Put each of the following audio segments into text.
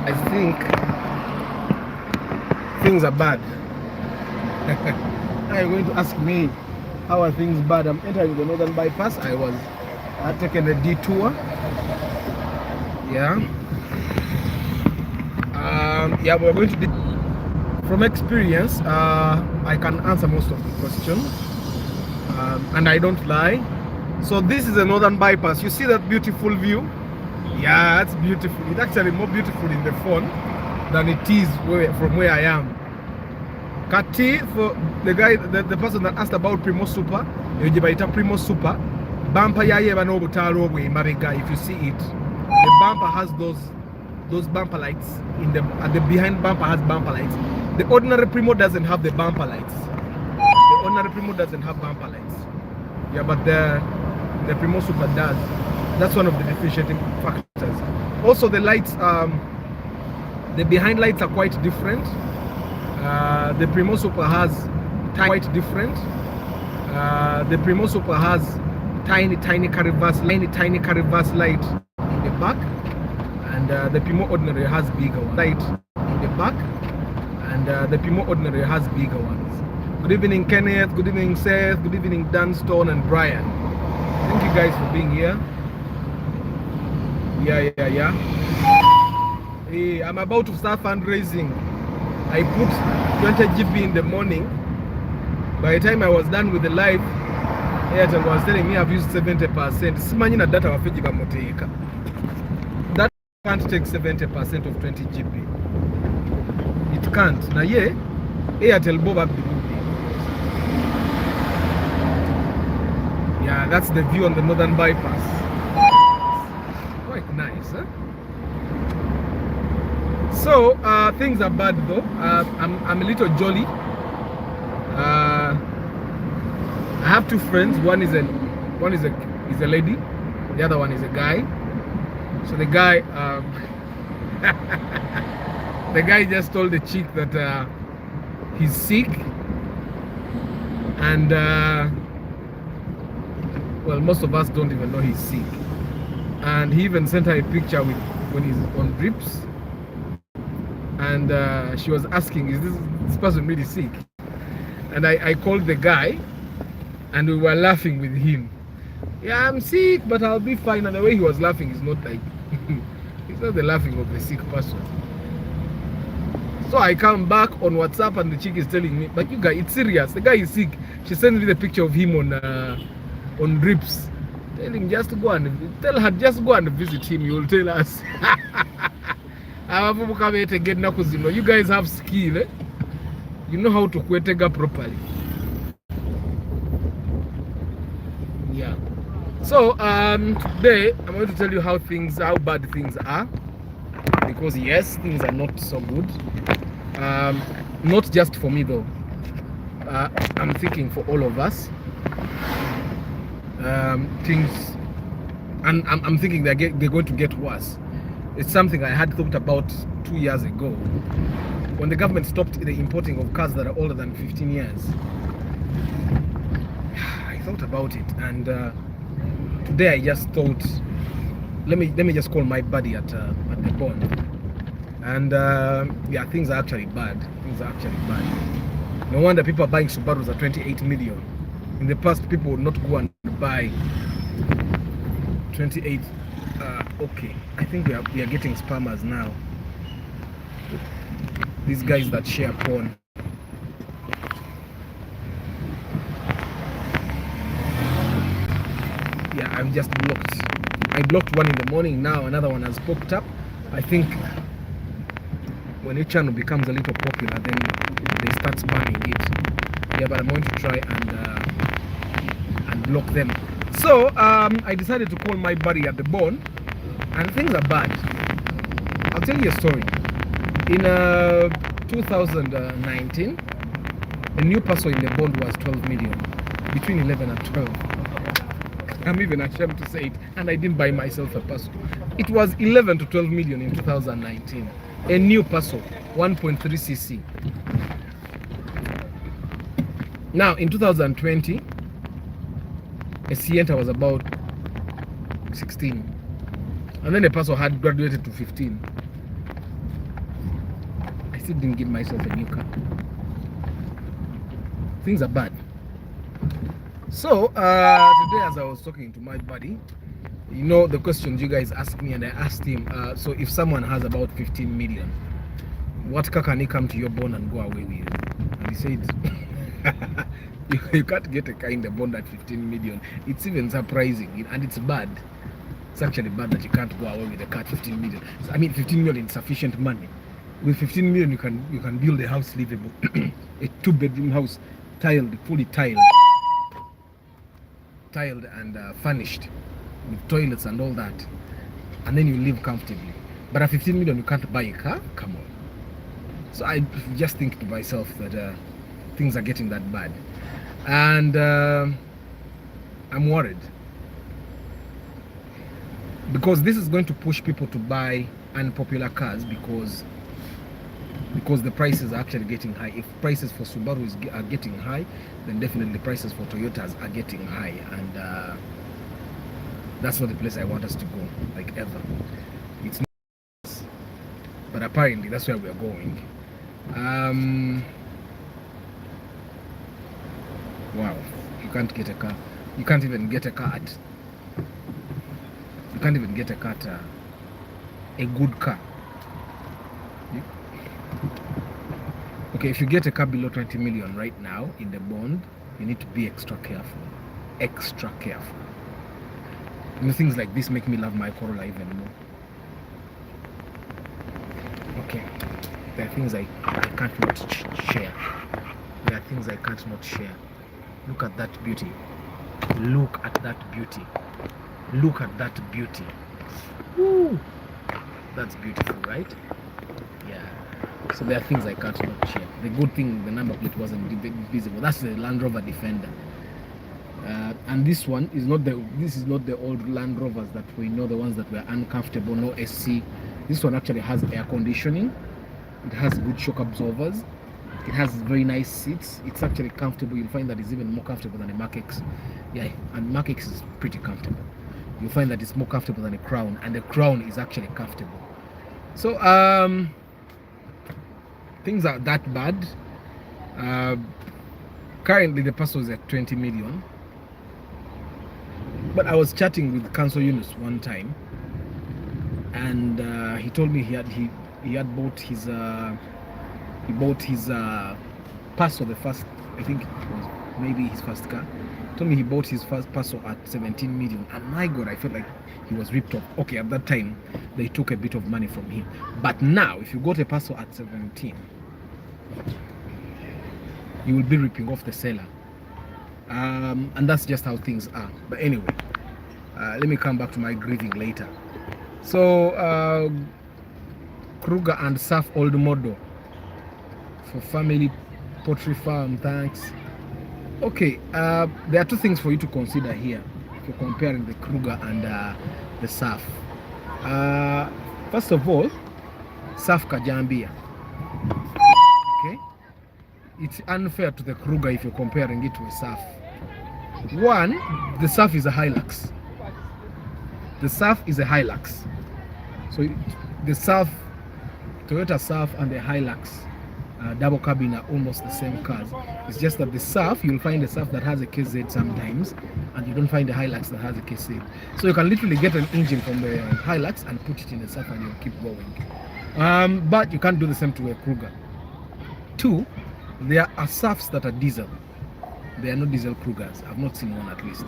I think things are bad. Now you're going to ask me, how are things bad? I'm entering the northern bypass. I had taken a detour. Yeah. Yeah, we're going to. From experience, I can answer most of the questions, and I don't lie. So this is a northern bypass. You see that beautiful view? Yeah, it's beautiful. It's actually more beautiful in the phone than it is from where I am. Kati, for the guy, the person that asked about Primo Super, Primo Super, bumper if you see it, the bumper has those bumper lights at the behind bumper has bumper lights. The ordinary Primo doesn't have the bumper lights. The ordinary Primo doesn't have bumper lights. Yeah, but the Primo Super does. That's one of the differentiating factors. Also, the lights, the behind lights are quite different. The Primo Super has quite different. The Primo Super has tiny car reverse light in the back, and the Primo Ordinary has bigger one. Light in the back, and the Primo Ordinary has bigger ones. Good evening, Kenneth. Good evening, Seth. Good evening, Dunstone and Brian. Thank you guys for being here. Yeah. Hey, I'm about to start fundraising. I put 20 GB in the morning. By the time I was done with the live, Airtel was telling me I've used 70%. Simanyina data wafeji bamuteeka. That can't take 70% of 20 GB. It can't. Na ye, Airtel boba bilubi. Yeah, that's the view on the northern bypass. Quite nice, huh? So things are bad though. I'm a little jolly. I have two friends. One is a lady. The other one is a guy. So the guy, the guy just told the chick that he's sick, and well, most of us don't even know he's sick. And he even sent her a picture when he's on drips. And she was asking, is this person really sick? And I called the guy, and we were laughing with him. Yeah, I'm sick, but I'll be fine. And the way he was laughing is not like, it's not the laughing of the sick person. So I come back on WhatsApp, and the chick is telling me, but you guys, it's serious. The guy is sick. She sent me the picture of him on drips. Tell him just go and tell her just go and visit him. You will tell us. You guys have skill, eh? You know how to kwetega properly. Yeah. So today I'm going to tell you how bad things are, because yes, things are not so good. Not just for me though. I'm thinking for all of us. Things, and I'm thinking they're going to get worse. It's something I had thought about 2 years ago, when the government stopped the importing of cars that are older than 15 years. I thought about it, and today I just thought, let me just call my buddy at the bond. And yeah, things are actually bad. No wonder people are buying Subarus at 28 million. In the past, people would not go and buy 28. Okay, I think we are getting spammers now. These guys that share porn. Yeah, I'm just blocked. I blocked one in the morning. Now another one has popped up. I think when a channel becomes a little popular, then they start spamming it. Yeah, but I'm going to try and block them. So I decided to call my buddy at the bone, and things are bad. I'll tell you a story. In 2019, the new person in the bond was 12 million, between 11 and 12. I'm even ashamed to say it, and I didn't buy myself a Paso. It was 11 to 12 million in 2019. A new Paso, 1.3cc. Now in 2020, a Sienta was about 16, and then the Paso had graduated to 15. still didn't get myself a new car. Things are bad. So today, as I was talking to my buddy, you know the questions you guys asked me, and I asked him, so if someone has about 15 million, what car can he come to your bond and go away with? And he said, you can't get a car in the bond at 15 million. It's even surprising, and it's bad. It's actually bad that you can't go away with a car at 15 million. So, I mean, 15 million is sufficient money. With 15 million, you can build a house livable, a 2-bedroom house, fully tiled and furnished with toilets and all that, and then you live comfortably. But at 15 million, you can't buy a car. Come on. So I just think to myself that things are getting that bad, and I'm worried, because this is going to push people to buy unpopular cars because the prices are actually getting high. If prices for Subaru are getting high, then definitely prices for Toyotas are getting high, and that's not the place I want us to go, like, ever. It's not, but apparently that's where we are going. Wow, you can't get a car. You can't even get a car at. You can't even get a car at a good car. Okay, if you get a car below 20 million right now in the bond, you need to be extra careful. Extra careful. You know, things like this make me love my Corolla even more. Okay, there are things I can't not share. There are things I can't not share. Look at that beauty. Look at that beauty. Look at that beauty. Woo! That's beautiful, right? Yeah. So there are things I can't not share. The good thing, the number plate wasn't visible. That's the Land Rover Defender. And this one is not the old Land Rovers that we know, the ones that were uncomfortable, no SC. This one actually has air conditioning. It has good shock absorbers. It has very nice seats. It's actually comfortable. You'll find that it's even more comfortable than a Mark X. Yeah, and Mark X is pretty comfortable. You'll find that it's more comfortable than a Crown, and the Crown is actually comfortable. So things are that bad. Currently the person is at 20 million. But I was chatting with Council Yunus one time, and he told me he had bought his Passo, the first, I think it was maybe his first car. He told me he bought his first Passo at 17 million, and my God, I felt like he was ripped off. Okay, at that time they took a bit of money from him, but now if you got a Passo at 17, you will be ripping off the seller. And that's just how things are. But anyway, let me come back to my grieving later. So Kruger and Surf old model for family poultry farm, thanks. Okay, there are two things for you to consider here if you're comparing the Kruger and the Surf. First of all, Surf Kajambia. Okay, it's unfair to the Kruger if you're comparing it to a Surf. One, the Surf is a Hilux. The Surf is a Hilux. So the Surf, Toyota Surf and the Hilux double cabin are almost the same cars. It's just that the Surf, you'll find a Surf that has a KZ sometimes, and you don't find a Hilux that has a KZ. So you can literally get an engine from the Hilux and put it in the Surf and you'll keep going. But you can't do the same to a Kruger. Two, there are Surfs that are diesel. They are not diesel Krugers. I've not seen one, at least.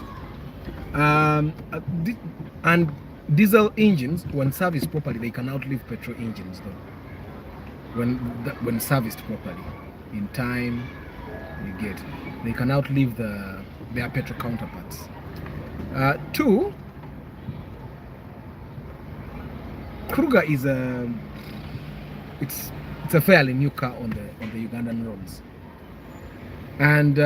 And diesel engines, when serviced properly, they can outlive petrol engines, though. When serviced properly, in time, they can outlive their petrol counterparts. Two, Kruger is it's a fairly new car on the Ugandan roads. And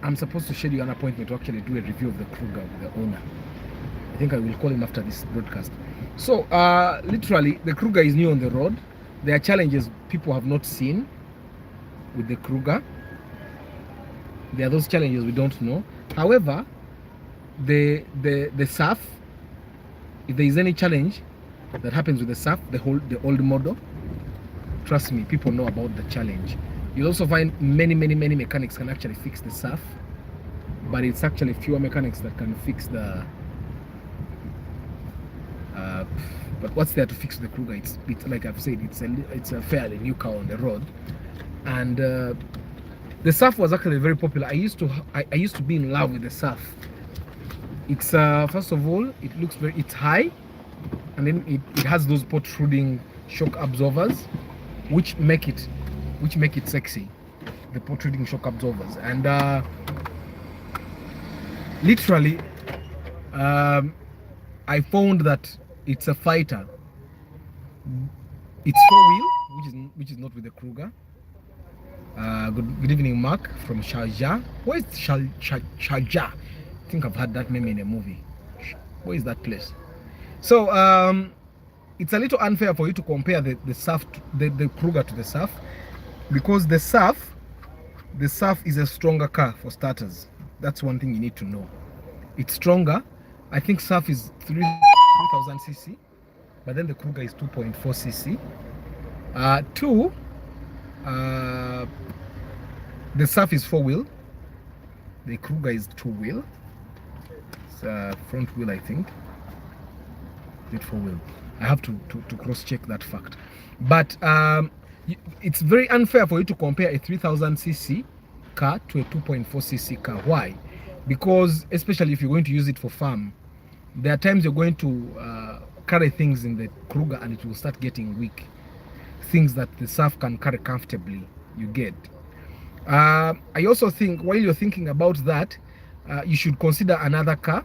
I'm supposed to schedule an appointment to actually do a review of the Kruger with the owner. I think I will call him after this broadcast. So literally, the Kruger is new on the road. There are challenges people have not seen with the Kruger. There are those challenges we don't know. However, the Surf, if there is any challenge that happens with the Surf, the old model, Trust me, people know about the challenge. You'll also find many mechanics can actually fix the SAF, but it's actually fewer mechanics that can fix the but what's there to fix the Kruger? It's like I've said, it's a fairly new car on the road, and the SAF was actually very popular. I used to be in love with the SAF. It's first of all, it's high, and then it has those protruding shock absorbers, which make it sexy. The protruding shock absorbers, and literally, I found that it's a fighter. It's 4-wheel, which is not with the Kruger. Good evening, Mark from Sharjah. Where is Sharjah? I think I've had that name in a movie. Where is that place? So it's a little unfair for you to compare the SAF, the Kruger to the SAF, because the SAF is a stronger car for starters. That's one thing you need to know. It's stronger. I think SAF is 3,000 cc, but then the Kruger is 2.4 cc. The SAF is 4-wheel. The Kruger is 2-wheel. It's front wheel, I think. Is it 4-wheel? I have to cross-check that fact. But it's very unfair for you to compare a 3,000 cc car to a 2.4 cc car. Why? Because especially if you're going to use it for farm, there are times you're going to carry things in the Kruger and it will start getting weak. Things that the SAF can carry comfortably, you get. I also think while you're thinking about that, you should consider another car,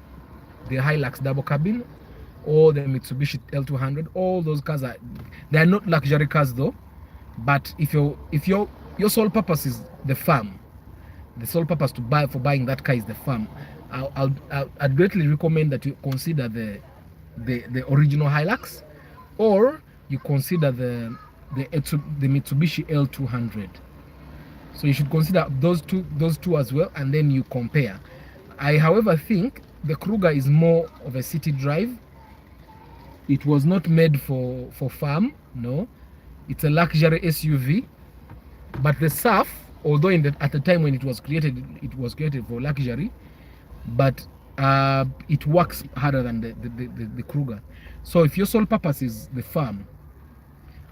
the Hilux double cabin or the Mitsubishi L200. All those cars they are not luxury cars though. But if your sole purpose is the farm, the sole purpose for buying that car is the farm, I'd greatly recommend that you consider the original Hilux, or you consider the Mitsubishi L200. So you should consider those two as well, and then you compare. I, however, think the Kruger is more of a city drive. It was not made for farm, no. It's a luxury SUV. But the SAF, although at the time when it was created for luxury, but it works harder than the Kruger. So if your sole purpose is the farm,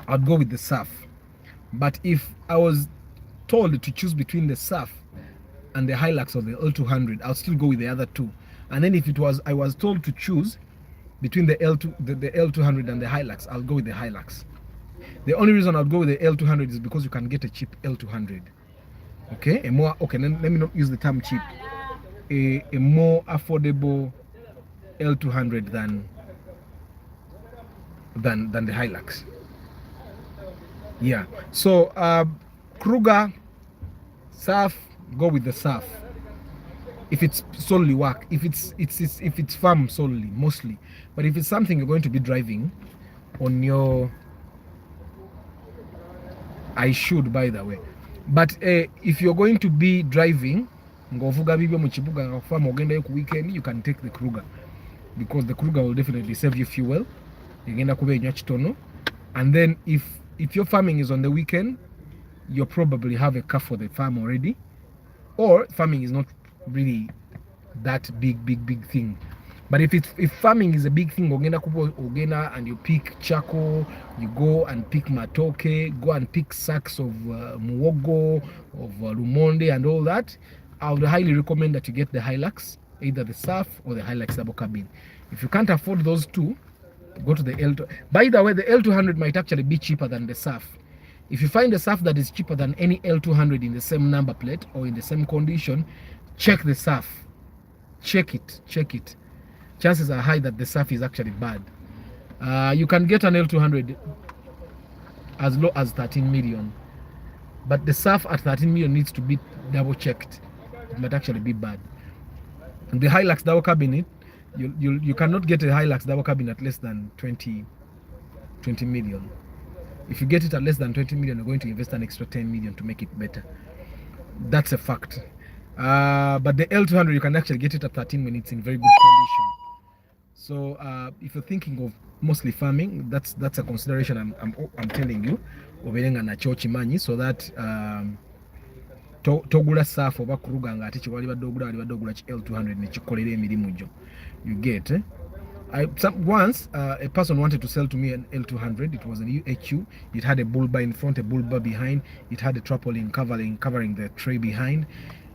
I'd go with the SAF. But if I was told to choose between the SAF and the Hilux or the L200, I'll still go with the other two. And then if I was told to choose between the L200 and the Hilux, I'll go with the Hilux. The only reason I'll go with the L200 is because you can get a cheap L200. Okay, let me not use the term cheap. A more affordable L200 than the Hilux. Yeah. So Kruger, SAF, go with the SAF. If it's solely work, if it's farm solely, mostly. But if it's something you're going to be driving on your, I should, by the way. But if you're going to be driving, you can take the Kruger, because the Kruger will definitely save you fuel. And then if your farming is on the weekend, you probably have a car for the farm already, or farming is not really that big thing. But if farming is a big thing, and you pick charcoal, you go and pick matoke, go and pick sacks of muogo, of lumonde and all that, I would highly recommend that you get the Hilux, either the SAF or the Hilux double cabin. If you can't afford those two, go to the L2. By the way, the L200 might actually be cheaper than the SAF. If you find a SAF that is cheaper than any L200 in the same number plate or in the same condition, check the SAF. Check it. Chances are high that the SAF is actually bad. You can get an L200 as low as 13 million. But the SAF at 13 million needs to be double checked. It might actually be bad. And the Hilux double cabin, you cannot get a Hilux double cabin at less than 20 million. If you get it at less than 20 million, you're going to invest an extra 10 million to make it better. That's a fact. But the L200, you can actually get it at 13 when it's in very good condition. So if you're thinking of mostly farming. That's a consideration I'm telling you. Oberenga na chochi manyi so that togula saafu oba kuruga nga ate kiwali badogula L200 ne kikolera emirimu gyo. You get once a person wanted to sell to me an L200. It was an UHU. It had a bull bar in front, a bull bar behind. It had a tarpaulin covering the tray behind.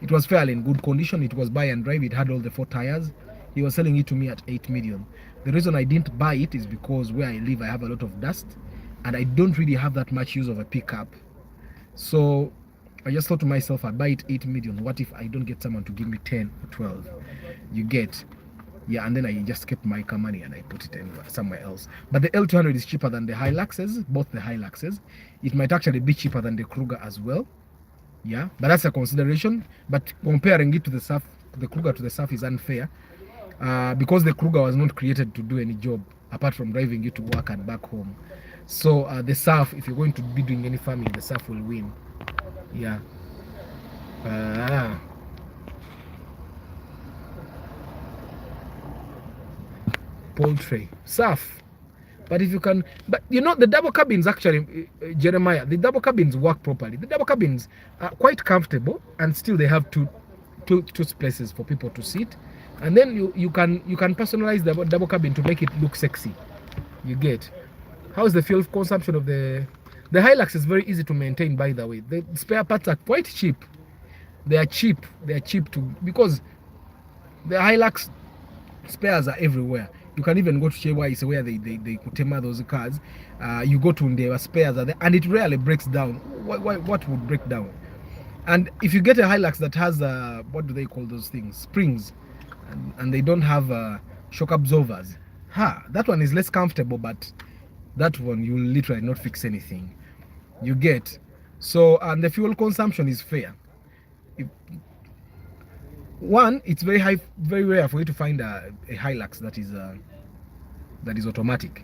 It was fairly in good condition. It was buy and drive. It had all the 4 tires. He was selling it to me at 8 million. The reason I didn't buy it is because where I live I have a lot of dust and I don't really have that much use of a pickup. So I just thought to myself, I buy it 8 million. What if I don't get someone to give me 10 or 12? You get. Yeah, and then I just kept my car money and I put it somewhere else. But the L200 is cheaper than the Hiluxes, both the Hiluxes. It might actually be cheaper than the Kruger as well. Yeah, but that's a consideration. But comparing it to the Surf, the Kruger to the Surf is unfair because the Kruger was not created to do any job apart from driving you to work and back home. So the Surf, if you're going to be doing any farming, the Surf will win. Yeah. Poultry, Surf. But if you can, but you know the double cabins actually, Jeremiah, the double cabins work properly. The double cabins are quite comfortable and still they have two places for people to sit. And then you can personalize the double cabin to make it look sexy. You get. How is the fuel consumption of the Hilux is very easy to maintain, by the way. The spare parts are quite cheap. They are cheap to, because the Hilux spares are everywhere. You can even go to Chewais where they kutema those cars. You go to their spares are there, and it rarely breaks down. What would break down? And if you get a Hilux that has what do they call those things? Springs, and they don't have shock absorbers. That one is less comfortable, but that one you will literally not fix anything. You get. So, and the fuel consumption is fair. One, it's very rare for you to find a Hilux that is automatic,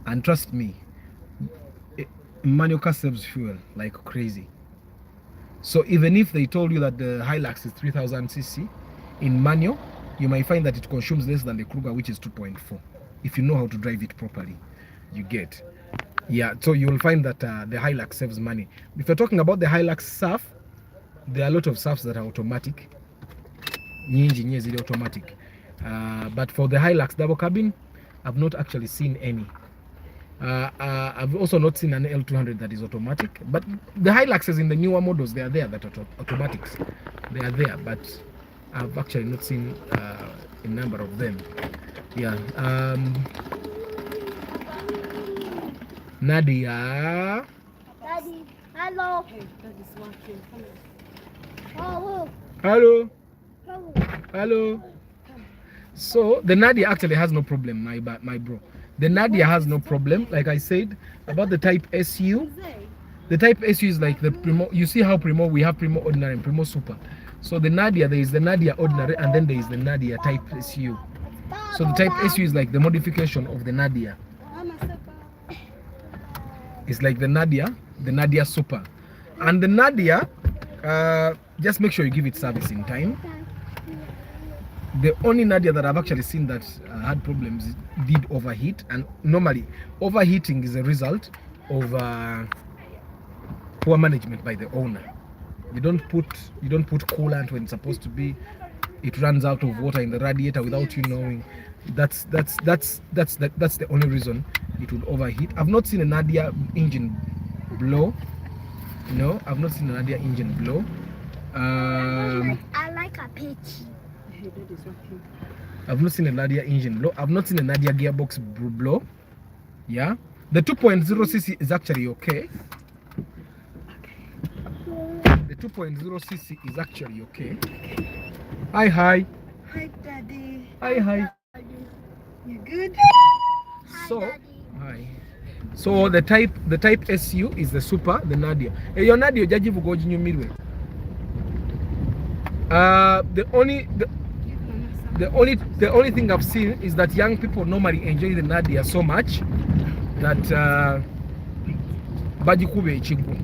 and trust me, manual car saves fuel like crazy. So even if they told you that the Hilux is 3000 cc in manual, you might find that it consumes less than the Kruger, which is 2.4, if you know how to drive it properly. You get. Yeah, so you will find that the Hilux saves money. If you're talking about the Hilux Surf, there are a lot of Surfs that are automatic. Nyingi automatic. But for the Hilux double cabin, I've not actually seen any. I've also not seen an L200 that is automatic. But the Hiluxes in the newer models, they are there that are automatics. They are there, but I've actually not seen a number of them. Yeah. Nadia. Daddy, hello. Hey, Daddy's watching. Hello. Hello. Hello. So the Nadia actually has no problem, my bro. The Nadia has no problem. Like I said about the Type SU. The Type SU is like the Primo. You see how Primo, we have Primo Ordinary and Primo Super. So the Nadia, there is the Nadia Ordinary and then there is the Nadia Type SU. So the Type SU is like the modification of the Nadia. It's like the Nadia Super. And the Nadia, just make sure you give it service in time. The only Nadia that I've actually seen that had problems did overheat, and normally overheating is a result of poor management by the owner. You don't put coolant when it's supposed to be. It runs out of water in the radiator without you knowing. That's the only reason it would overheat. I've not seen a Nadia engine blow. No, I've not seen a Nadia engine blow. I like a pitch. I've not seen a Nadia engine blow. I've not seen a Nadia gearbox blow. Yeah, the 2.0cc is actually okay. The 2.0cc is actually okay. Hi. Hi, Daddy. Hi. You good? So, Hi, Daddy. hi. So the type SU is the Super, the Nadia. Hey, your Nadia jaji vugoji nyumirwe. The only thing I've seen is that young people normally enjoy the Nadia so much that bagikube ekigo.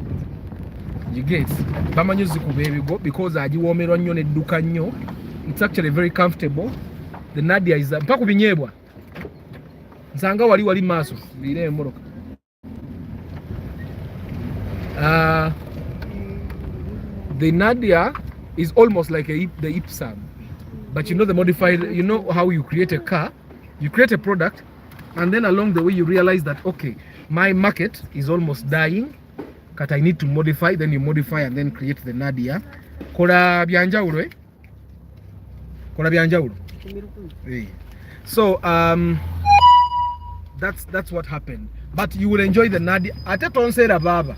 You get bamanyuzi kube ebigo because agiwomerwa nnyo nedduka nnyo. It's actually very comfortable. The Nadia is mpaka kubinyebwa. nsanga wali maaso lire emmotoka. The Nadia is almost like the Ipsam, but you know the modified, you know how you create a car, you create a product, and then along the way you realize that, okay, my market is almost dying, but I need to modify, then you modify and then create the Nadia. Kola byanjawulo eh? Kola byanjawulo. So that's what happened. But you will enjoy the Nadia. Ate tonsera baba.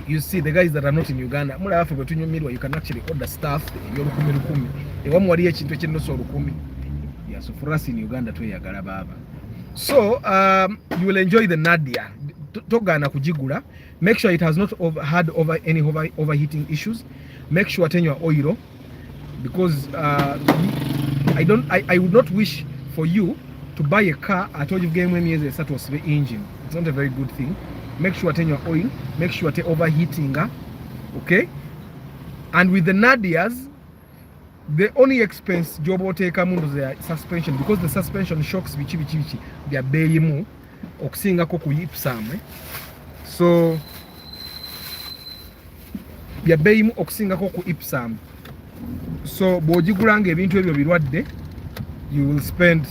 You see the guys that are not in Uganda, mula afu betunyumirwa, you can actually order stuff y'olukumi. Ewamu wali ekintu eky'ennusu olukumi. Yeah, so for us in Uganda tweyagala baba. So you will enjoy the Nadia. Togana kujigula. Make sure it has not had any overheating issues. Make sure turn your oil, because I would not wish for you to buy a car. I told you game when years start was the engine. It's not a very good thing. Make sure turn your oil. Make sure turn overheating. Okay. And with the Nadias, the only expense job will take is the suspension, because the suspension shocks bichi they are beyimu okusinga ko kuyipsam. So bya beyimu okusinga ko ku Ipsam. So bwogigulanga ebintu ebyo birwadde, you will spend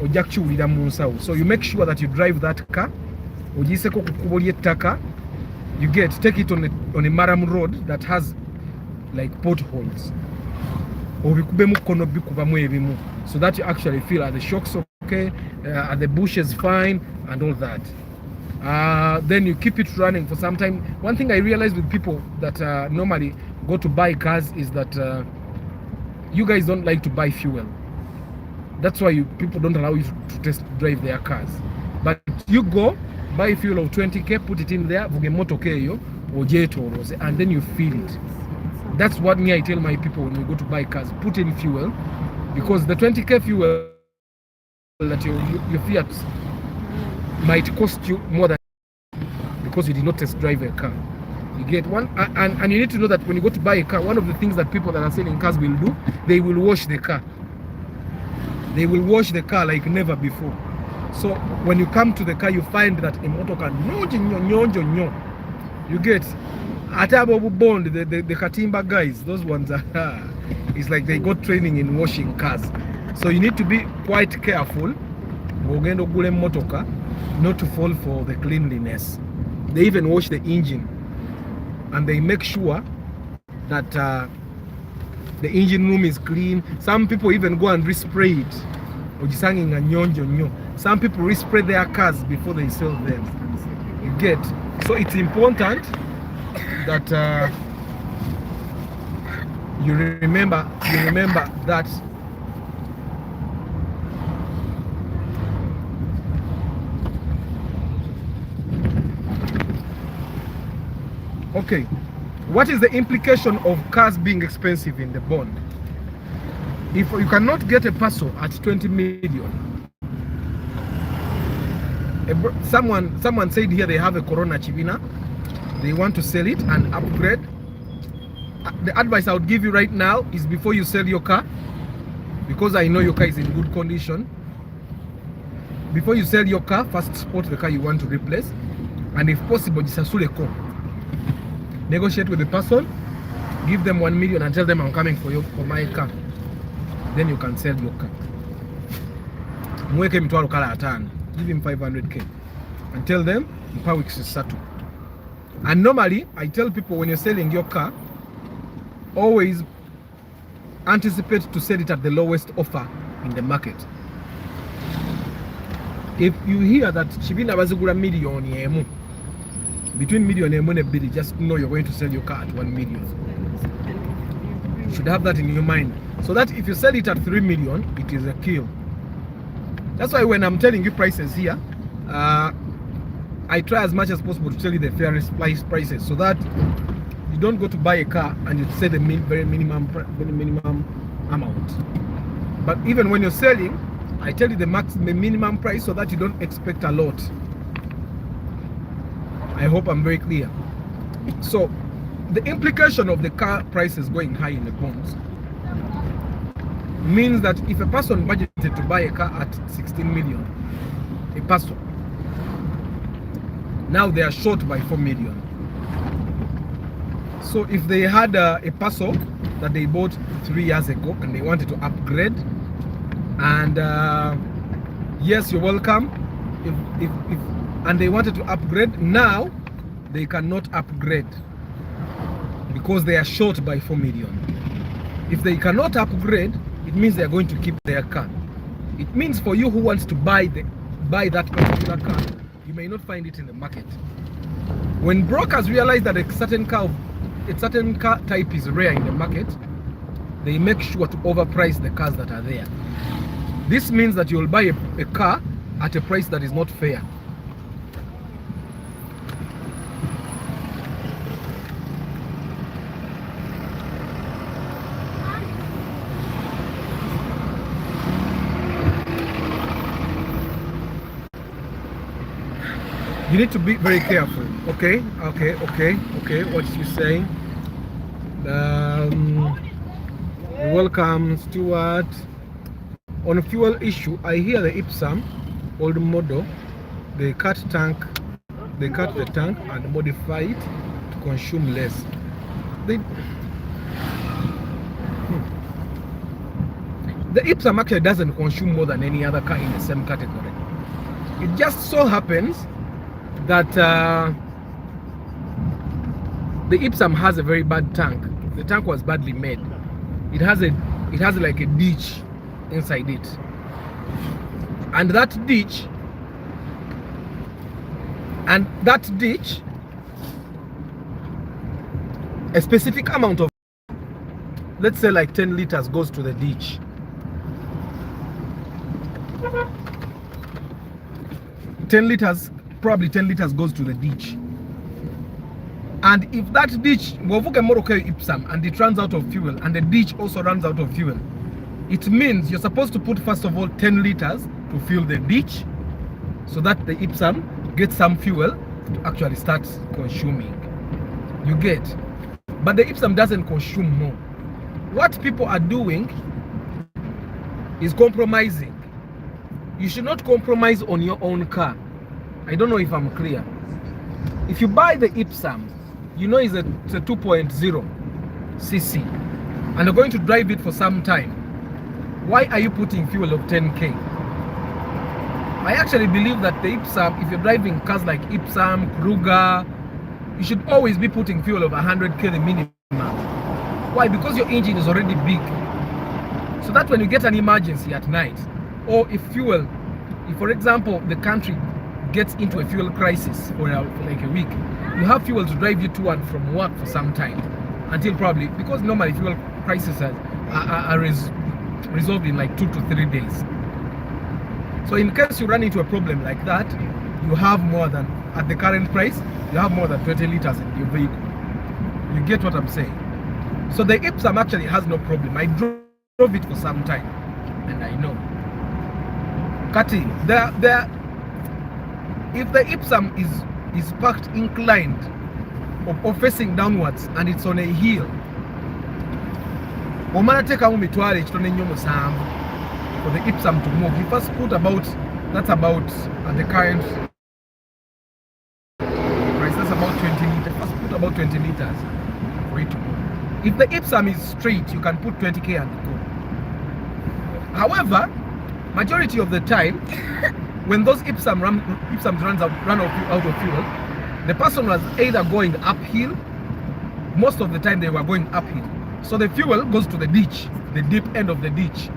ojja kukiwulira mu nsawo. So you make sure that you drive that car, ogiseko ku kkubo ly'ettaka, you take it on a Maram road that has like potholes, obikubemu kono bikubamu ebimu, so that you actually feel are the shocks okay, are the bushes fine and all that. Then you keep it running for some time. One thing I realized with people that normally go to buy cars is that you guys don't like to buy fuel. That's why people don't allow you to test drive their cars. But you go buy fuel of 20k, put it in there, and then you feel it. That's what I tell my people when we go to buy cars. Put in fuel, because the 20k fuel that your Fiat might cost you more than, because you did not test drive a car. You get one, and you need to know that when you go to buy a car, one of the things that people that are selling cars will do, they will wash the car. They will wash the car like never before. So when you come to the car, you find that a motor car, you get Atabobu Bond, the Katimba guys, those ones are it's like they got training in washing cars. So you need to be quite careful not to fall for the cleanliness. They even wash the engine, and they make sure that the engine room is clean. Some people even go and respray it. Some people respray their cars before they sell them. You get, so it's important that you remember that okay, what is the implication of cars being expensive in the bond? If you cannot get a Paso at 20 million, someone said here they have a Corona Chivina, they want to sell it and upgrade. The advice I would give you right now is, before you sell your car, because I know your car is in good condition, before you sell your car, first spot the car you want to replace, and if possible, negotiate with the person, give them 1 million and tell them I'm coming for my car. Then you can sell your car. Give him 500k and tell them and normally I tell people, when you're selling your car, always anticipate to sell it at the lowest offer in the market. If you hear that Chibina bazigura million yemu, between million and billion, just know you're going to sell your car at 1 million. You should have that in your mind, so that if you sell it at 3 million, it is a kill. That's why when I'm telling you prices here, I try as much as possible to tell you the fairest prices, so that you don't go to buy a car and you say the very minimum amount. But even when you're selling, I tell you the minimum price, so that you don't expect a lot. I hope I'm very clear. So the implication of the car prices going high in the bonds means that if a person budgeted to buy a car at 16 million, a person, now they are short by 4 million. So if they had a Paso that they bought 3 years ago and they wanted to upgrade, and yes, you're welcome, if and they wanted to upgrade, now they cannot upgrade because they are short by 4 million. If they cannot upgrade, it means they are going to keep their car. It means for you who wants to buy that particular car, you may not find it in the market. When brokers realize that a certain car type is rare in the market, they make sure to overprice the cars that are there. This means that you'll buy a car at a price that is not fair. You need to be very careful. Okay. What you saying? Welcome, Stuart. On a fuel issue, I hear the Ipsam old model. They cut the tank and modify it to consume less. The Ipsam actually doesn't consume more than any other car in the same category. It just so happens that the Ipsam has a very bad tank. The tank was badly made. It has like a ditch inside it, and that ditch, a specific amount of, let's say like 10 liters goes to the ditch. Probably 10 liters goes to the ditch. And if that ditch, Ipsam, and it runs out of fuel, and the ditch also runs out of fuel, it means you're supposed to put, first of all, 10 liters to fill the ditch so that the Ipsam gets some fuel to actually start consuming. You get? But the Ipsam doesn't consume more. What people are doing is compromising. You should not compromise on your own car. I don't know if I'm clear. If you buy the Ipsam, you know it's a 2.0 cc and you're going to drive it for some time. Why are you putting fuel of 10k? I actually believe that the Ipsam, if you're driving cars like Ipsam, Kruger, you should always be putting fuel of 100k the minimum. Why? Because your engine is already big. So that when you get an emergency at night, or if for example, the country gets into a fuel crisis for like a week, you have fuel to drive you to and from work for some time, until probably, because normally fuel crises are resolved in like 2 to 3 days. So in case you run into a problem like that, you have more than, at the current price, you have more than 20 liters in your vehicle. You get what I'm saying? So the Ipsam actually has no problem. I drove it for some time and I know. Kati, if the Ipsam is parked inclined or facing downwards and it's on a hill, for the Ipsam to move, you first put that's about at the current price, that's about 20 liters. First put about 20 liters for it to move. If the Ipsam is straight, you can put 20k and go. However, majority of the time, when those Ipsams run out of fuel, the person was either going uphill. Most of the time they were going uphill, so the fuel goes to the ditch, the deep end of the ditch.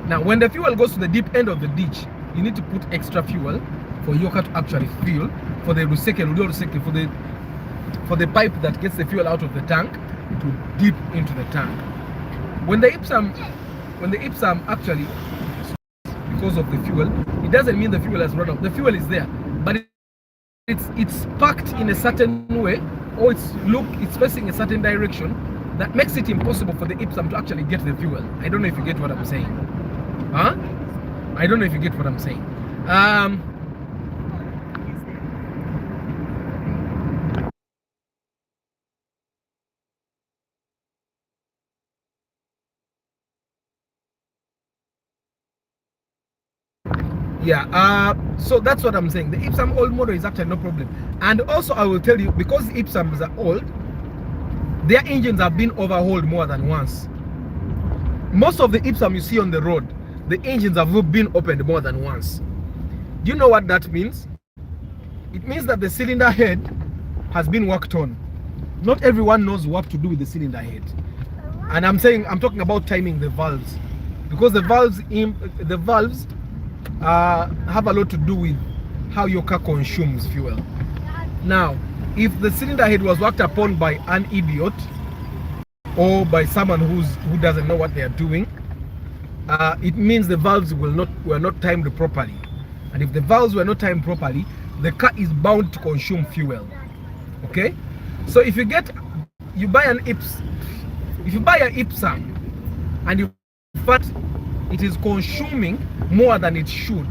Now when the fuel goes to the deep end of the ditch, you need to put extra fuel for your car to actually fill, for the for the pipe that gets the fuel out of the tank to dip into the tank. When the Ipsam actually, because of the fuel, it doesn't mean the fuel has run out. The fuel is there, but it's packed in a certain way, or it's facing a certain direction that makes it impossible for the Ipsam to actually get the fuel. I don't know if you get what I'm saying. Huh? I don't know if you get what I'm saying. Yeah, so that's what I'm saying. The Ipsum old model is actually no problem. And also I will tell you, because Ipsums are old, their engines have been overhauled more than once. Most of the Ipsum you see on the road, the engines have been opened more than once. Do you know what that means? It means that the cylinder head has been worked on. Not everyone knows what to do with the cylinder head. And I'm talking about timing the valves, because the valves have a lot to do with how your car consumes fuel. Now, if the cylinder head was worked upon by an idiot or by someone who doesn't know what they are doing, it means the valves were not timed properly. And if the valves were not timed properly, the car is bound to consume fuel. Okay? So if you buy an Ipsum and you find it is consuming more than it should,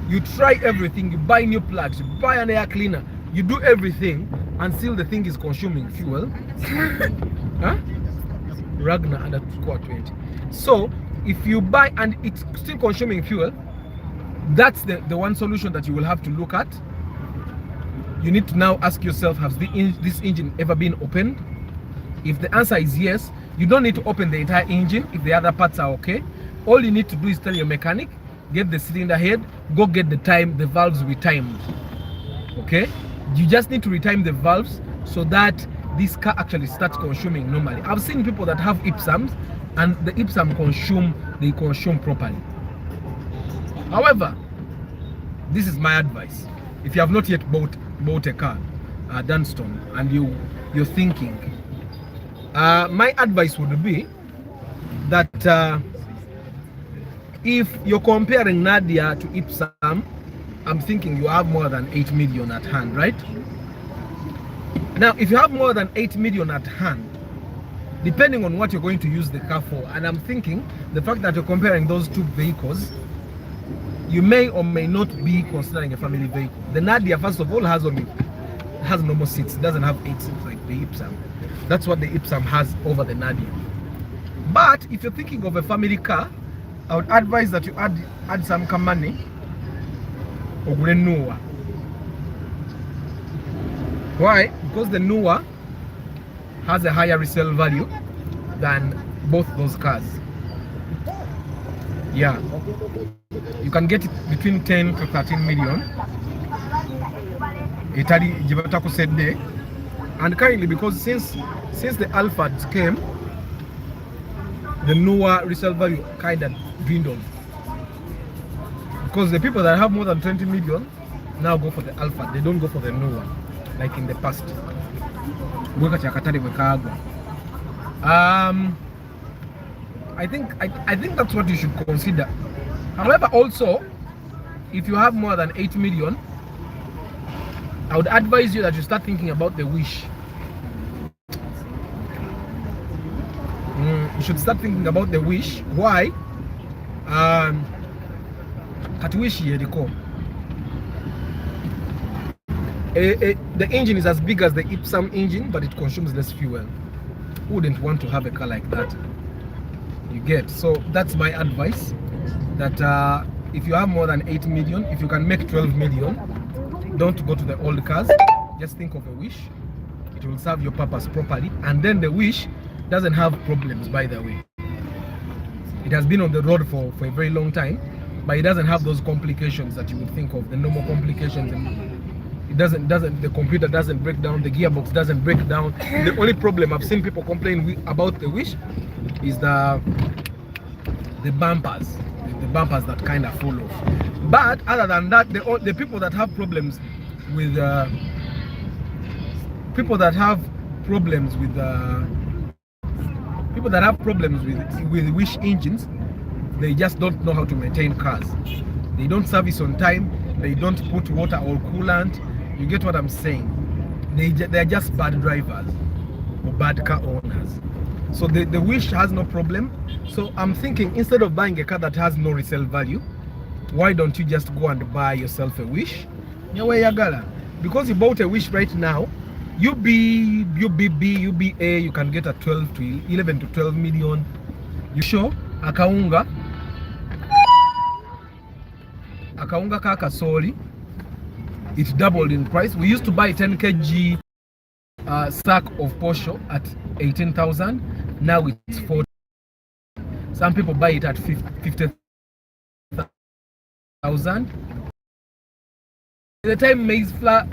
you try everything, you buy new plugs, you buy an air cleaner, you do everything, and still the thing is consuming fuel. Huh? Ragnar under score 20. So if you buy and it's still consuming fuel, that's the one solution that you will have to look at. You need to now ask yourself, has this engine ever been opened? If the answer is yes, you don't need to open the entire engine if the other parts are okay. All you need to do is tell your mechanic, get the cylinder head, go get the valves retimed. Okay? You just need to retime the valves so that this car actually starts consuming normally. I've seen people that have Ipsums and the Ipsum consume properly. However, this is my advice. If you have not yet bought a car, Dunston, and you're thinking, my advice would be that if you're comparing Nadia to Ipsum, I'm thinking you have more than 8 million at hand, right? Now, if you have more than 8 million at hand, depending on what you're going to use the car for, and I'm thinking the fact that you're comparing those two vehicles, you may or may not be considering a family vehicle. The Nadia, first of all, has normal seats. It doesn't have 8 seats like the Ipsum. That's what the Ipsum has over the Nadia. But if you're thinking of a family car, I would advise that you add some money or Noah. Why? Because the Noah has a higher resale value than both those cars. Yeah, you can get it between 10 to 13 million. And currently, because since the Alphard came, the Noah resale value kind of dwindled. Because the people that have more than 20 million now go for the Alphard. They don't go for the Noah like in the past. I think that's what you should consider. However, also, if you have more than 8 million, I would advise you that you start thinking about the Wish. You should start thinking about the Wish. Why? At Wish here they call. The engine is as big as the Ipsum engine, but it consumes less fuel. Who wouldn't want to have a car like that? You get. So that's my advice, that if you have more than 8 million, if you can make 12 million, don't go to the old cars. Just think of a Wish. It will serve your purpose properly. And then the Wish doesn't have problems, by the way. It has been on the road for a very long time, but it doesn't have those complications that you would think of, the normal complications. It doesn't, the computer doesn't break down, the gearbox doesn't break down. The only problem I've seen people complain about the Wish is the bumpers that kind of fall off. But other than that, the people that have problems with with Wish engines, they just don't know how to maintain cars. They don't service on time. They don't put water or coolant. You get what I'm saying? They're just bad drivers or bad car owners. So the Wish has no problem. So I'm thinking, instead of buying a car that has no resale value, why don't you just go and buy yourself a Wish? Because you bought a Wish right now, UBB, UBA, you can get a 11 to 12 million. You sure? Akaunga akaunga ka kasoli, it doubled in price. We used to buy 10 kg sack of posho at 18,000. Now it's 40. Some people buy it at 50,000. By the time maize flour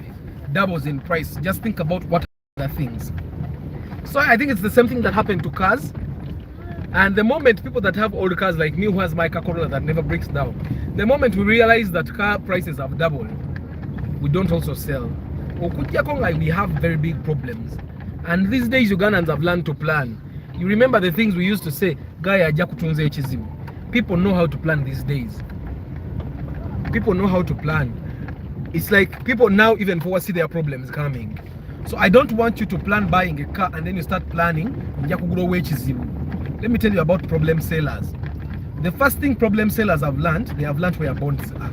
doubles in price, just think about what other things. So I think it's the same thing that happened to cars. And the moment people that have old cars like me, who has my car Corolla that never breaks down, the moment we realize that car prices have doubled, we don't also sell. Like we have very big problems. And these days Ugandans have learned to plan. You remember the things we used to say, people know how to plan these days. People know how to plan. It's like people now even foresee their problems coming. So I don't want you to plan buying a car and then you start planning. Let me tell you about problem sellers. The first thing problem sellers have learned, they have learned where bonds are.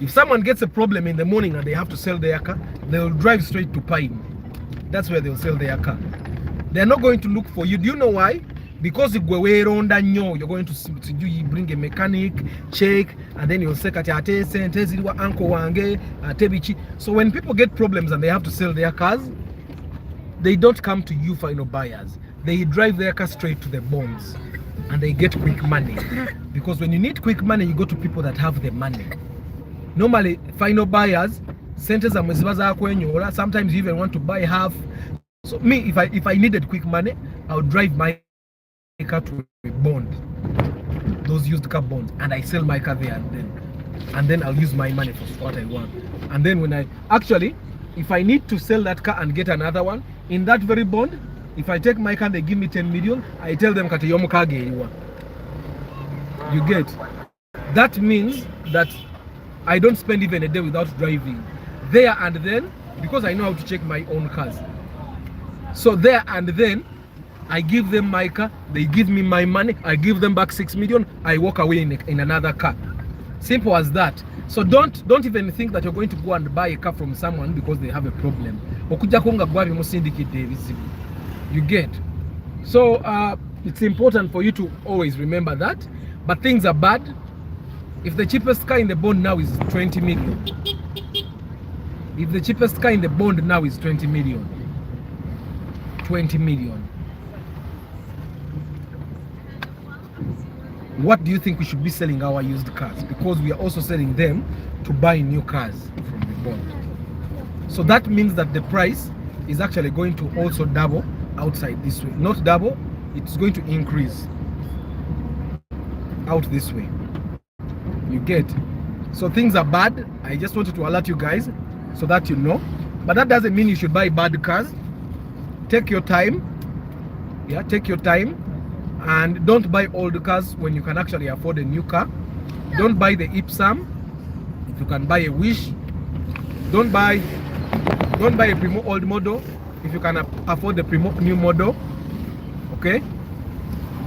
If someone gets a problem in the morning and they have to sell their car, they'll drive straight to Pine. That's where they'll sell their car. They're not going to look for you. Do you know why? Because you go way around and you're going to you bring a mechanic, check, and then you'll say, so when people get problems and they have to sell their cars, they don't come to you final buyers. They drive their car straight to the bonds and they get quick money. Because when you need quick money, you go to people that have the money. Normally, final buyers, sometimes you even want to buy half. So me, if I needed quick money, I would drive my car to a bond, those used car bonds, and I sell my car there and then I'll use my money for what I want. And then when if I need to sell that car and get another one in that very bond, if I take my car and they give me 10 million, I tell them you get. That means that I don't spend even a day without driving there and then, because I know how to check my own cars. So there and then I give them my car, they give me my money, I give them back 6 million, I walk away in another car. Simple as that. So don't even think that you're going to go and buy a car from someone because they have a problem. You get. So it's important for you to always remember that. But things are bad. If the cheapest car in the bond now is 20 million. If the cheapest car in the bond now is 20 million. 20 million. What do you think we should be selling our used cars? Because we are also selling them to buy new cars from the bond. So that means that the price is actually going to also double outside this way. Not double, it's going to increase out this way. You get. So things are bad. I just wanted to alert you guys so that you know. But that doesn't mean you should buy bad cars. Take your time. Yeah, take your time. And don't buy old cars when you can actually afford a new car. Don't buy the Ipsam if you can buy a Wish. Don't buy a Primo old model if you can afford the Primo new model. Okay?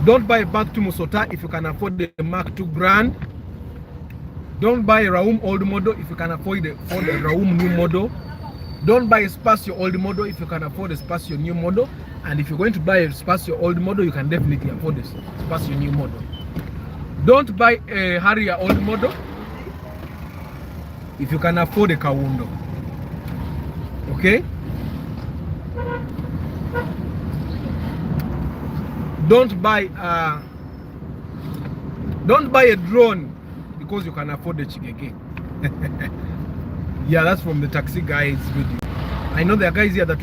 Don't buy a Mark II Musota if you can afford the Mark II Grand. Don't buy a Raum old model if you can afford the Raum new model. Don't buy a Spacio old model if you can afford a Spacio new model. And if you're going to buy a Spacio old model, you can definitely afford a Spacio new model. Don't buy a Harrier old model if you can afford a Kawundo. Okay? Don't buy a drone because you can afford the Chigege. Yeah, that's from the taxi guys video. I know there are guys here that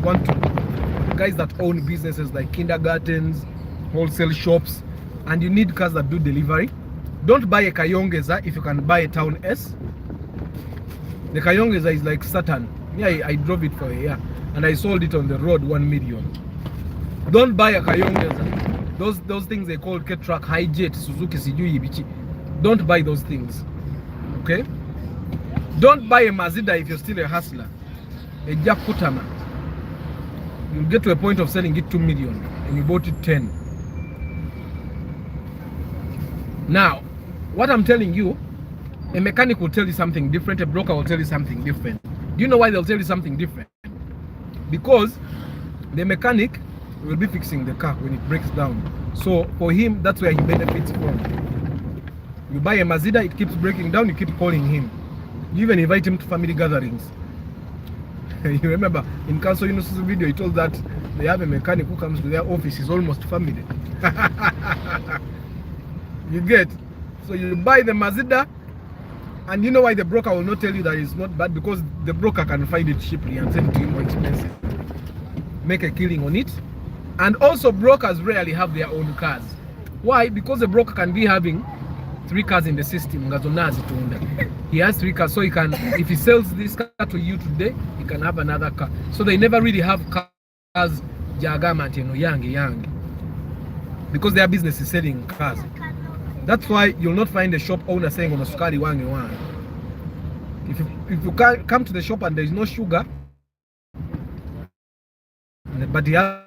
guys that own businesses like kindergartens, wholesale shops, and you need cars that do delivery. Don't buy a Kayongeza if you can buy a Town S. The Kayongeza is like Saturn. Yeah, I drove it for a year and I sold it on the road 1 million. Don't buy a Kayongeza. Those things they call K-Truck, Hijet, Suzuki, Sijui, Ibichi. Don't buy those things. Okay? Don't buy a Mazda if you're still a hustler. A Jakutama. You'll get to a point of selling it 2 million and you bought it 10. Now, what I'm telling you, a mechanic will tell you something different, a broker will tell you something different. Do you know why they'll tell you something different? Because the mechanic will be fixing the car when it breaks down. So for him, that's where he benefits from. You buy a Mazda, it keeps breaking down, you keep calling him. You even invite him to family gatherings. You remember in Council Yunus's video, he told that they have a mechanic who comes to their office, is almost family. You get? So you buy the Mazda, and you know why the broker will not tell you that it's not bad? Because the broker can find it cheaply and send it to you more expensive. Make a killing on it. And also brokers rarely have their own cars. Why? Because the broker can be having 3 cars in the system. He has 3 cars, so he can, if he sells this car to you today, he can have another car. So they never really have cars young, because their business is selling cars. That's why you'll not find a shop owner saying on a sukari wange wan. If you come to the shop and there is no sugar, but he has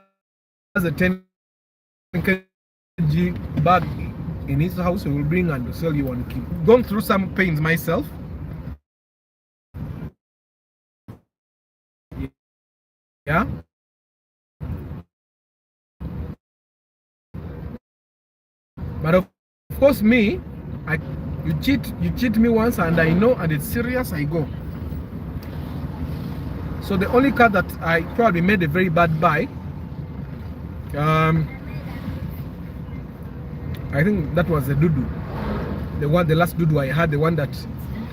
a 10 kg bag in his house, he will bring and sell you 1 kilo. Gone through some pains myself. Yeah. But of course me, you cheat me once and I know, and it's serious, I go. So the only car that I probably made a very bad buy, I think that was the Dudu. The last Dudu I had, the one that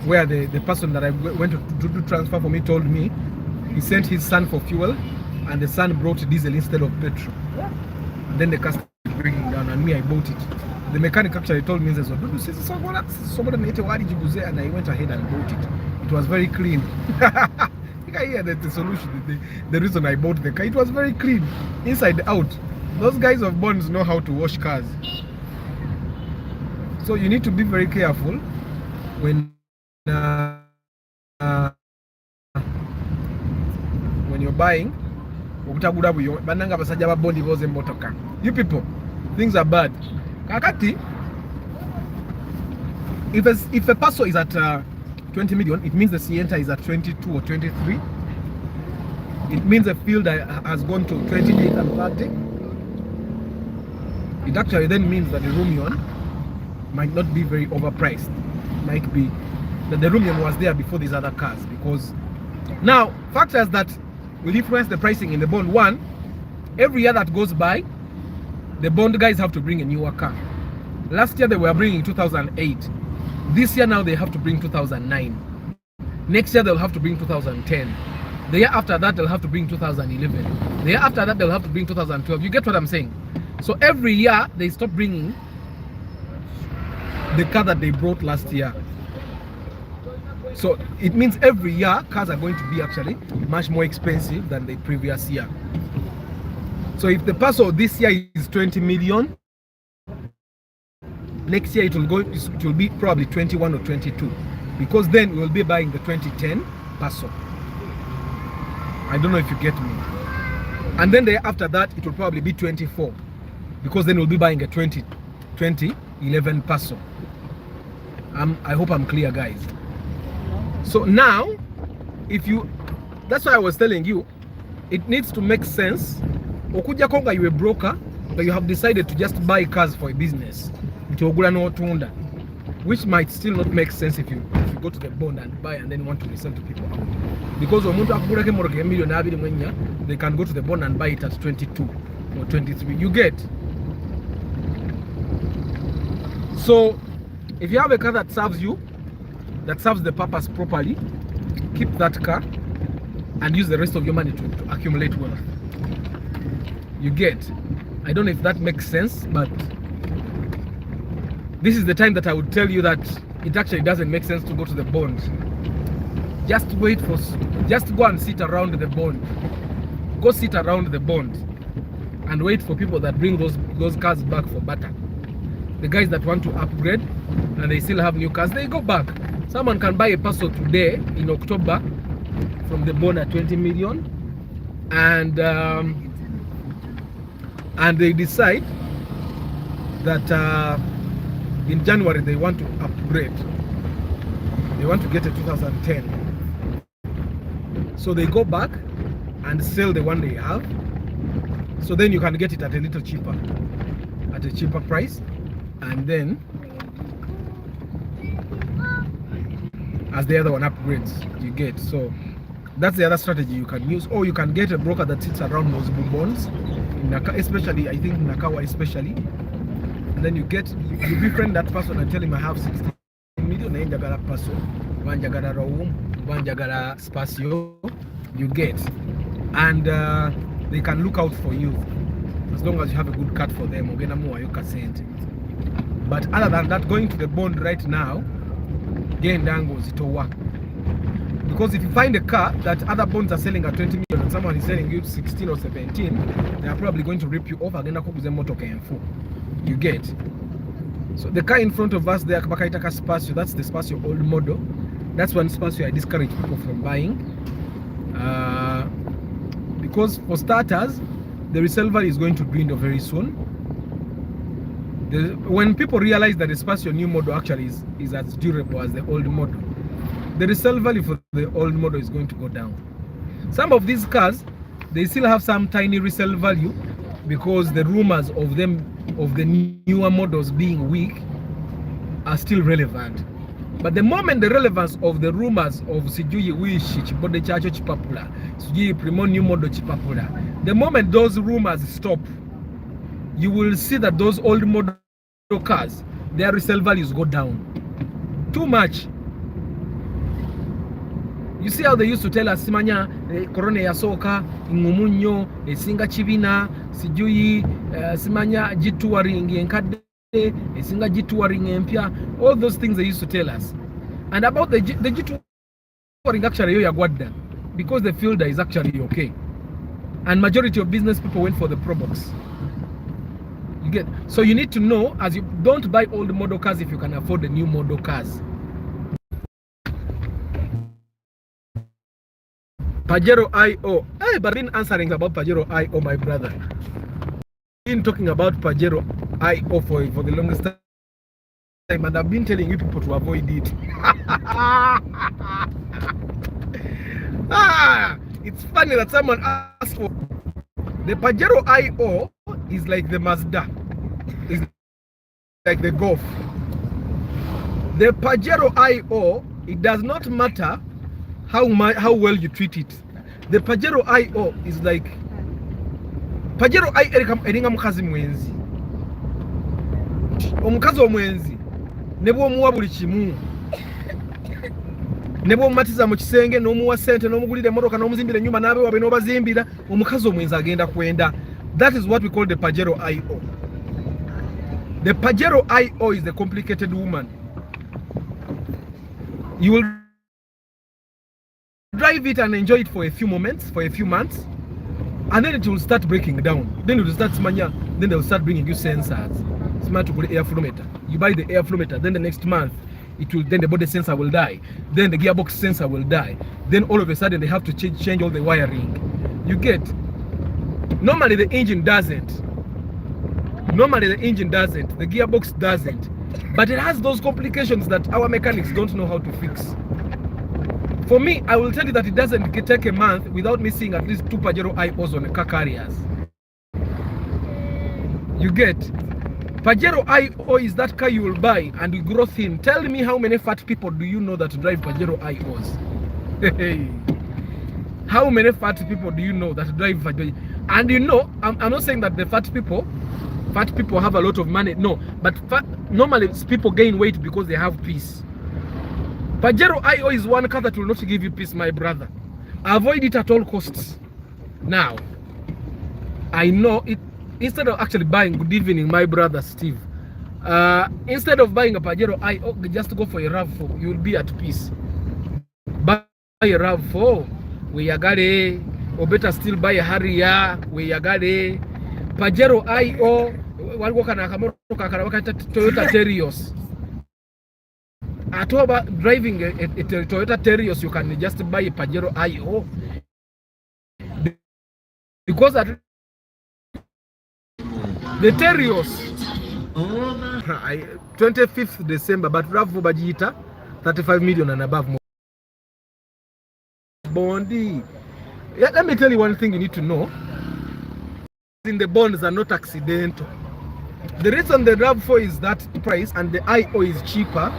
where the person that I went to do transfer for me told me he sent his son for fuel and the son brought diesel instead of petrol. And then the car started breaking down and me, I bought it. The mechanic actually told me, and I went ahead and bought it. It was very clean. I think I hear that the solution, the reason I bought the car, it was very clean, inside out. Those guys of Bonds know how to wash cars. So you need to be very careful when you're buying. You people, things are bad. Kakati, if a Paso is at 20 million, it means the Sienta is at 22 or 23. It means the field has gone to 28 and 30. It actually then means that the Rumion might not be very overpriced. Might be that the Rumion was there before these other cars, because now factors that will influence the pricing in the bond. One, every year that goes by, the bond guys have to bring a newer car. Last year they were bringing 2008. This year now they have to bring 2009. Next year they'll have to bring 2010. The year after that they'll have to bring 2011. The year after that they'll have to bring 2012. You get what I'm saying? So every year they stop bringing the car that they brought last year. So it means every year cars are going to be actually much more expensive than the previous year. So if the Paso this year is 20 million, next year it will be probably 21 or 22, because then we will be buying the 2010 Paso. I don't know if you get me. And then the year after that it will probably be 24, because then we'll be buying a 2011 Paso. I hope I'm clear, guys. So now, that's why I was telling you, it needs to make sense. Okuja konga you a broker, but you have decided to just buy cars for a business, which might still not make sense if you go to the bond and buy and then want to resell to people out. Because they can go to the bond and buy it at 22 or 23. You get? So if you have a car that serves you, that serves the purpose properly, keep that car and use the rest of your money to accumulate wealth. You get? I don't know if that makes sense, but this is the time that I would tell you that it actually doesn't make sense to go to the bond. Just go and sit around the bond. Go sit around the bond and wait for people that bring those cars back for butter. The guys that want to upgrade and they still have new cars, they go back. Someone can buy a Paso today in October from the bond at 20 million, and they decide that in January they want to upgrade. They want to get a 2010. So they go back and sell the one they have. So then you can get it at a little cheaper, at a cheaper price, and then as the other one upgrades. You get, so that's the other strategy you can use, or you can get a broker that sits around those bonds, especially I think Nakawa especially, and then you befriend that person and tell him I have 16 million njagala paso wanjagala room wanjagala spatio, you get, and they can look out for you as long as you have a good cut for them. But other than that, going to the bond right now, because if you find a car that other bonds are selling at 20 million and someone is selling you 16 or 17, they are probably going to rip you off. You get. So the car in front of us there, Spacio, that's the Spacio old model. That's one Spacio I discourage people from buying. Because for starters, the resale value is going to dwindle very soon. When people realize that the Spacio new model actually is as durable as the old model, the resale value for the old model is going to go down. Some of these cars, they still have some tiny resale value because the rumors of the newer models being weak are still relevant. But the moment the relevance of the rumors of Sijui Wishi Chibode Chacho Chipapula, Sijui Primo new model Chipapula, the moment those rumors stop, you will see that those old model cars, their resale values go down too much. You see how they used to tell us simanya korone ya soka ngumunyo esinga chibina sijui simanya jituwaring enkade esinga jituwaring empya, all those things they used to tell us. And about the jituwaring actually yo yagwadda because the fielder is actually okay, and majority of business people went for the Pro Box. You get, so you need to know, as you don't buy old model cars if you can afford the new model cars. Pajero IO. Hey, but I've been answering about Pajero IO, my brother. I've been talking about Pajero IO for the longest time, and I've been telling you people to avoid it. It's funny that someone asked for the Pajero IO is like the Mazda. It's like the Golf. The Pajero IO, it does not matter how well you treat it. The Pajero IO is like Pajero IO eringa mukazi mwenzi. Omukazi omwenzi nebo muwa buli kimu. Nebo matiza mu kisenge no muwa sente no mugulire motoka no muzimbire nyumba nabe wabe no bazimbira omukazi omwenzi agenda kwenda. That is what we call the Pajero IO. The Pajero IO is the complicated woman. You will drive it and enjoy it for a few moments, for a few months, and then it will start breaking down. Then it will start smanya. Then they will start bringing you sensors. Smart to put air flow meter. You buy the air flow meter. Then the next month, then the body sensor will die. Then the gearbox sensor will die. Then all of a sudden they have to change all the wiring. You get. Normally the engine doesn't. The gearbox doesn't. But it has those complications that our mechanics don't know how to fix. For me, I will tell you that it doesn't take a month without me seeing at least 2 Pajero IOs on the car carriers. You get. Pajero IO is that car you will buy and you grow thin. Tell me how many fat people do you know that drive Pajero IOs? How many fat people do you know that drive Pajero? And you know, I'm not saying that the fat people have a lot of money. No, but normally people gain weight because they have peace. Pajero IO is one car that will not give you peace, my brother. Avoid it at all costs. Now, I know it. Instead of actually buying, good evening, my brother Steve. Instead of buying a Pajero IO, just go for a RAV4. You will be at peace. Buy a RAV4. We yagare. Or better still buy a Harrier. We yagare. Pajero IO. Toyota Terios. Driving a Toyota Terios, you can just buy a Pajero IO. Because the Terios, 25th December, but Ravu Bajita, 35 million and above. Bondi. Yeah, let me tell you one thing you need to know. In the bonds are not accidental. The reason the RAV4 is that price and the IO is cheaper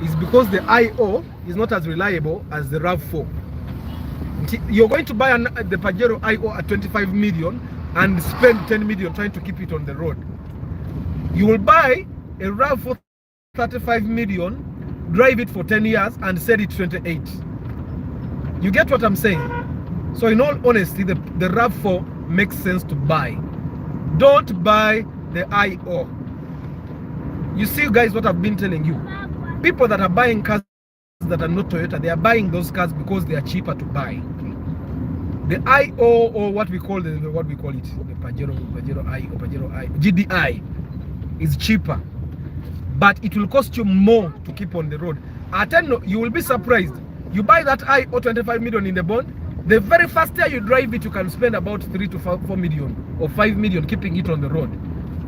is because the IO is not as reliable as the RAV4. You're going to buy the Pajero IO at 25 million and spend 10 million trying to keep it on the road. You will buy a RAV4 35 million, drive it for 10 years and sell it 28. You get what I'm saying? So in all honesty, the RAV4 makes sense to buy. Don't buy the IO. You see, guys, what I've been telling you. People that are buying cars that are not Toyota, they are buying those cars because they are cheaper to buy. The IO, or what we call it, the Pajero IO, GDI, is cheaper, but it will cost you more to keep on the road. I tell you, you will be surprised. You buy that IO 25 million in the bond, the very first year you drive it, you can spend about 3 to 4 million or 5 million keeping it on the road.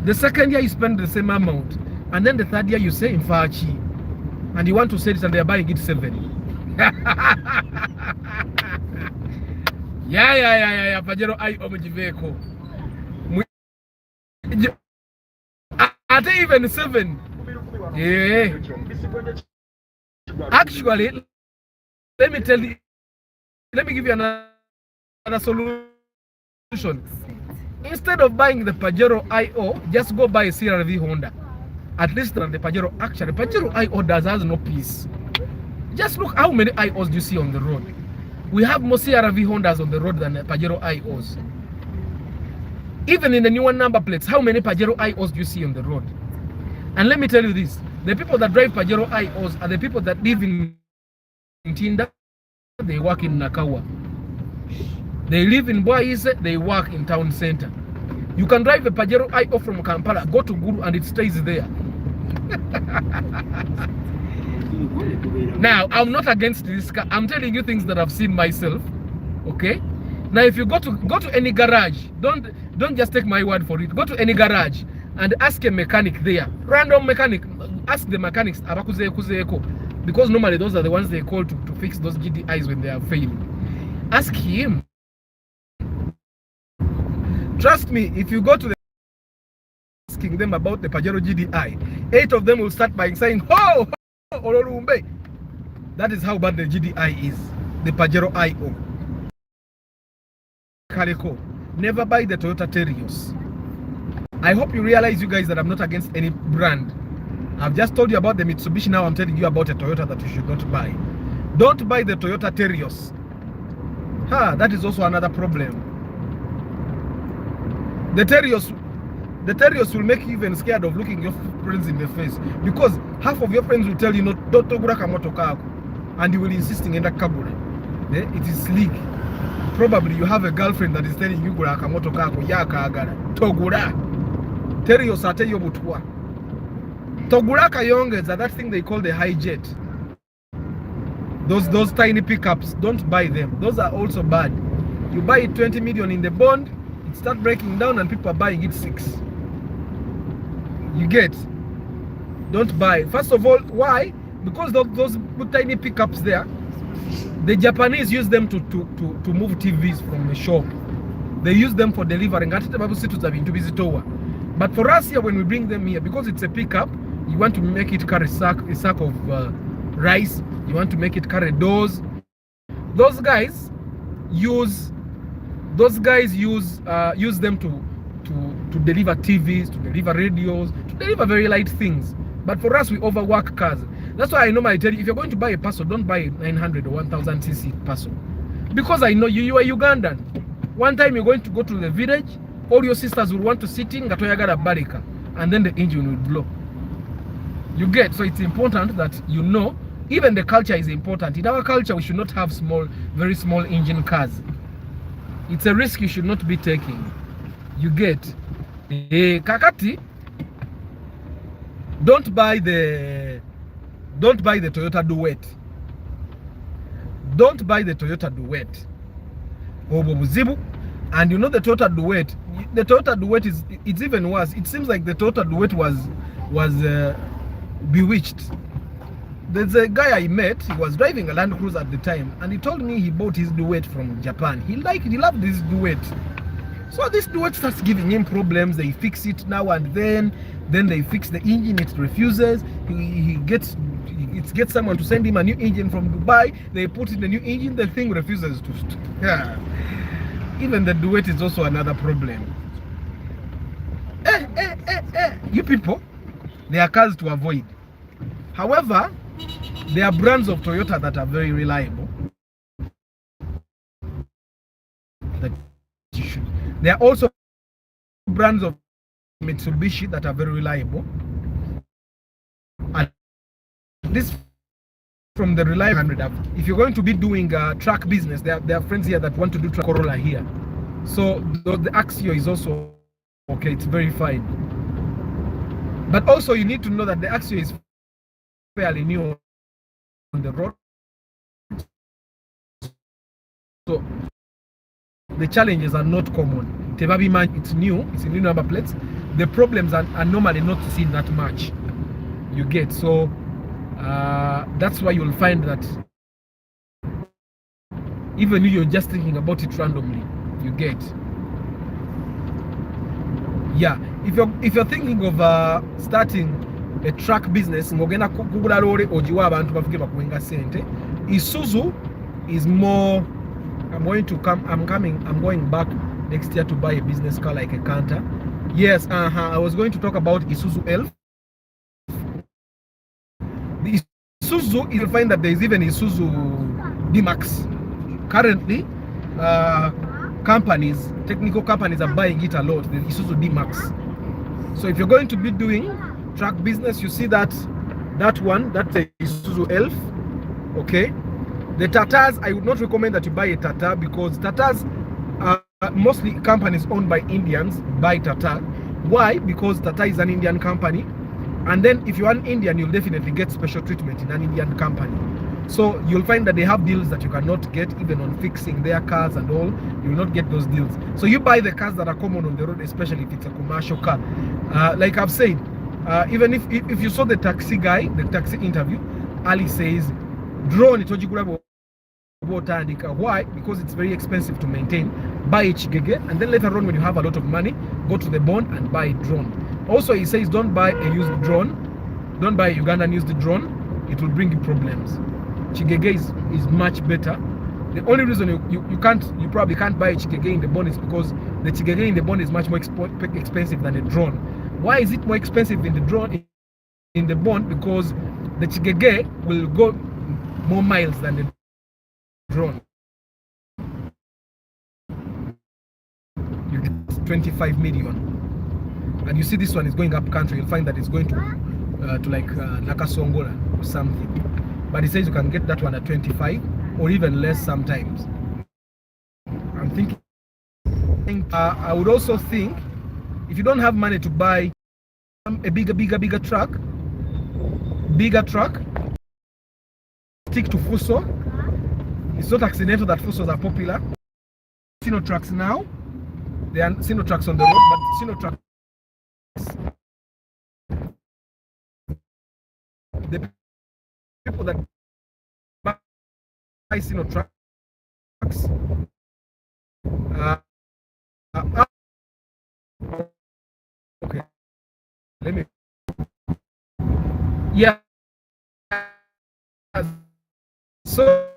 The second year you spend the same amount, and then the third year you say in Fachi, and you want to sell it and they are buying it 7. Yeah, Pajero IO Mujiveko. At even 7. Yeah. Actually, let me give you another solution. Instead of buying the Pajero IO, just go buy a CRV Honda. At least than the Pajero. Actually, Pajero IO has no peace. Just look how many IOs do you see on the road. We have more CRV Hondas on the road than Pajero IOs. Even in the newer number plates, how many Pajero IOs do you see on the road? And let me tell you this, the people that drive Pajero IOs are the people that live in Tinda, they work in Nakawa. They live in Boise, they work in town center. You can drive a Pajero IO from Kampala, go to Guru, and it stays there. Now, I'm not against this car. I'm telling you things that I've seen myself. Okay? Now, if you go to any garage, don't just take my word for it. Go to any garage and ask a mechanic there. Random mechanic. Ask the mechanics. Because normally those are the ones they call to fix those GDIs when they are failing. Ask him. Trust me, if you go to the asking them about the Pajero GDI, 8 of them will start by saying, "Oh, Olorumbe." That is how bad the GDI is. The Pajero IO. Calico. Never buy the Toyota Terios. I hope you realize, you guys, that I'm not against any brand. I've just told you about the Mitsubishi. Now I'm telling you about a Toyota that you should not buy. Don't buy the Toyota Terios. That is also another problem. The Terios will make you even scared of looking your friends in the face, because half of your friends will tell you, "No, don't togura kamoto kako," and you will insist in that kabure. It is sleek. Probably you have a girlfriend that is telling you gura kamoto kako ya kagara togura. Terios ate yo butwa. Togura kayonges are that thing they call the high jet. Those tiny pickups, don't buy them. Those are also bad. You buy it 20 million in the bond, it starts breaking down and people are buying it 6. You get? Don't buy. First of all, why? Because those tiny pickups there, the Japanese use them to move TVs from the shop. They use them for delivering. But for us here, when we bring them here, because it's a pickup, you want to make it carry a sack of rice. You want to make it carry doors. Those guys use them to deliver TVs, to deliver radios, to deliver very light things. But for us, we overwork cars. That's why I normally tell you, if you're going to buy a Passo, don't buy a 900 or 1000 cc Passo, because I know you are Ugandan. One time you're going to go to the village, all your sisters will want to sit in Gatoyagara Barika, and then the engine will blow. You get? So it's important that you know. Even the culture is important. In our culture, we should not have very small engine cars. It's a risk you should not be taking. You get? Kakati, don't buy the Toyota Duet. Don't buy the Toyota Duet. And you know the Toyota Duet it's even worse. It seems like the Toyota Duet was bewitched. There's a guy I met, he was driving a Land Cruiser at the time, and he told me he bought his Duet from Japan. He loved this Duet. So this Duet starts giving him problems. They fix it now and then they fix the engine, it refuses. He it gets someone to send him a new engine from Dubai. They put in the new engine, the thing refuses to. Yeah. Even the duet is also another problem. You people, there are cars to avoid. However, there are brands of Toyota that are very reliable. That you should. There are also brands of Mitsubishi that are very reliable. And this from the reliable 100. If you're going to be doing truck business, there are friends here that want to do truck Corolla here. So the Axio is also okay, it's very fine. But also you need to know that the Axio is fairly new on the road. So the challenges are not common. Tebabi man, it's new, it's a new number plates. The problems are normally not seen that much. You get, so that's why you'll find that even if you're just thinking about it randomly, you get. Yeah, if you're thinking of starting a truck business, ngogenda kugula lore ojiwa abantu bavuge bakuwenga sente. Isuzu is more. I'm going back next year to buy a business car like a Canter. Yes, I was going to talk about Isuzu Elf. The Isuzu, you'll find that there is even Isuzu D-Max. Currently, technical companies are buying it a lot, the Isuzu D-Max. So if you're going to be doing truck business, you see that one, that's a Isuzu Elf, okay? The Tatas, I would not recommend that you buy a Tata because Tatas are mostly companies owned by Indians buy Tata. Why? Because Tata is an Indian company. And then if you're an Indian, you'll definitely get special treatment in an Indian company. So you'll find that they have deals that you cannot get even on fixing their cars and all. You will not get those deals. So you buy the cars that are common on the road, especially if it's a commercial car. Like I've said, even if you saw the taxi guy, the taxi interview, Ali says, drone why? Because it's very expensive to maintain. Buy a Chigege, and then later on when you have a lot of money, go to the bond and buy a drone. Also, he says don't buy a used drone. Don't buy a Ugandan used drone. It will bring you problems. Chigege is much better. The only reason you probably can't buy a Chigege in the bond is because the Chigege in the bond is much more expensive than a drone. Why is it more expensive in the drone in the bond? Because the Chigege will go more miles than the drone. You get 25 million, and you see this one is going up country. You'll find that it's going to like Nakasongola or something, but it says you can get that one at 25 or even less sometimes. I'm thinking I would also think if you don't have money to buy a bigger truck, stick to Fuso. It's not accidental that Fusos are popular. Sino trucks now, there are Sino trucks on the road, but Sino trucks, the people that buy Sino trucks okay, let me, yeah, so